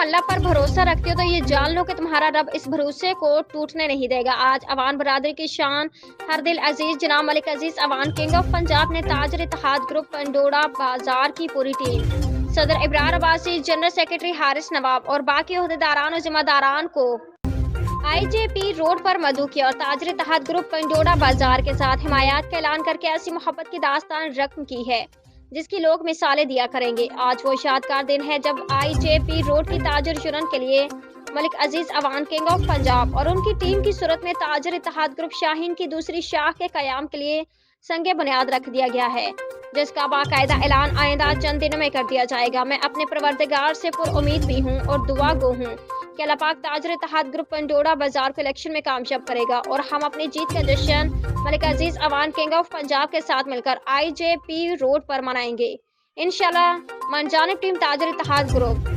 اللہ پر بھروسہ رکھتے ہو تو یہ جان لو کہ تمہارا رب اس بھروسے کو ٹوٹنے نہیں دے گا۔ آج اوان برادری کی شان ہر دل عزیز جناب ملک عزیز اوان کنگ آف پنجاب نے تاجر اتحاد گروپ پنڈورا بازار کی پوری ٹیم، صدر ابرار عباسی، جنرل سیکرٹری حارث نواب اور باقی عہدیداران و ذمہ داران کو آئی جے پی روڈ پر مدعو کیا اور تاجر اتحاد گروپ پنڈورا بازار کے ساتھ حمایت کا اعلان کر کے ایسی محبت کی داستان رقم کی ہے جس کی لوگ مثالیں دیا کریں گے۔ آج وہ یادگار دن ہے جب آئی جے پی روڈ کی تاجر یونین کے لیے ملک عزیز اوان کنگ آف پنجاب اور ان کی ٹیم کی صورت میں تاجر اتحاد گروپ شاہین کی دوسری شاخ کے قیام کے لیے سنگ بنیاد رکھ دیا گیا ہے، جس کا باقاعدہ اعلان آئندہ چند دنوں میں کر دیا جائے گا۔ میں اپنے پروردگار سے پر امید بھی ہوں اور دعا گو ہوں کہ اللہ پاک تاجر اتحاد گروپ پنڈورا بازار کو الیکشن میں کامیاب کرے گا اور ہم اپنی جیت کا جشن ملک عزیز اوان کنگ آف پنجاب کے ساتھ مل کر آئی جے پی روڈ پر منائیں گے انشاءاللہ۔ من جانب ٹیم تاجر اتحاد گروپ۔